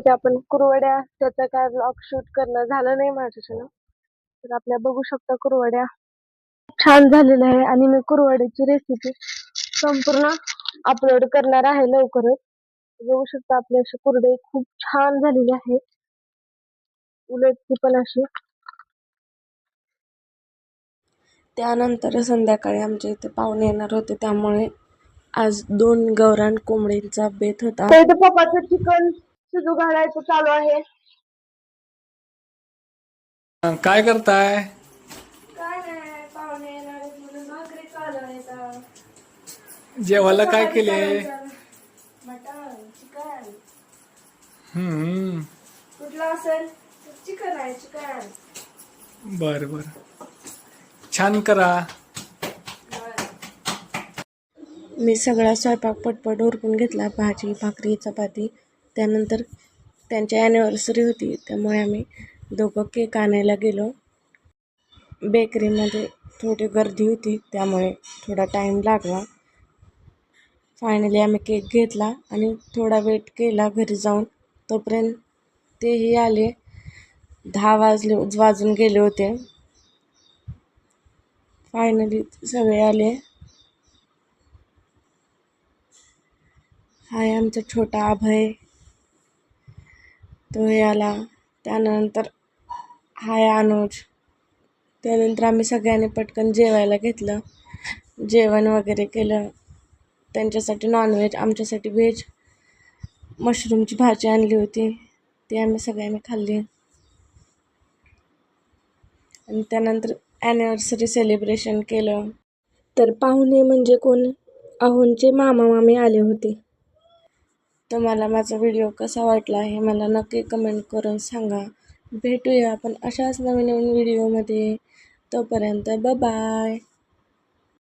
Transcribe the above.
ते आपण कुरवड्या त्याचा काय ब्लॉग शूट करणं झालं नाही माझ्याच्यानं. तर आपल्या बघू शकता कुरवड्या छान झालेल्या आहे आणि मी कुरवड्याची रेसिपी संपूर्ण अपलोड करणार आहे लवकरच. बघू शकता आपले असे कुरडे खूप छान झालेले आहे. उलटची पण अशी. त्यानंतर संध्याकाळी आमच्या इथे पाहुणे येणार होते त्यामुळे आज 2 गावरान कोंबडींचा बेत होता. तर इथे पप्पाचं चिकन शिजू घालायचं चालू आहे. काय करताय? काय नाही, पाहुणे येणार आहेत म्हणून भाकरी चालवायचा. जेवायला काय केले? Mutton, chicken. हम्म. कुठलं असेल? चिकन आहे, चिकन. बर बर, छान करा. मी सगळा स्वयंपाक पटपट उरकून घेतला. भाजी, भाकरी, चपाती. त्यानंतर त्यांची ॲनिव्हर्सरी होती त्यामुळे आम्ही दोघं केक आणायला गेलो. बेकरीमध्ये थोडी गर्दी होती त्यामुळे थोडा टाईम लागला. फायनली आम्ही केक घेतला आणि थोडा वेट केला घरी जाऊन. तोपर्यंत तेही आले. 10 वाजून गेले होते. फायनली सगळे आले. हाय आमचा छोटा अभय, तोही आला. त्यानंतर हाय अनुज. त्यानंतर आम्ही सगळ्यांनी पटकन जेवायला घेतलं. जेवण वगैरे केलं. त्यांच्यासाठी नॉनव्हेज, आमच्यासाठी व्हेज. मशरूमची भाजी आणली होती ती आम्ही सगळ्यांनी खाल्ली. आणि त्यानंतर ॲनिव्हर्सरी सेलिब्रेशन केलं. तर पाहुणे म्हणजे कोण, अहोंचे मामा मामी आले होते. तुम्हाला माझा व्हिडिओ कसा वाटला हे मला नक्की कमेंट करून सांगा. भेटूया आपण अशाच नवीन नवीन व्हिडिओमध्ये. तोपर्यंत बाय.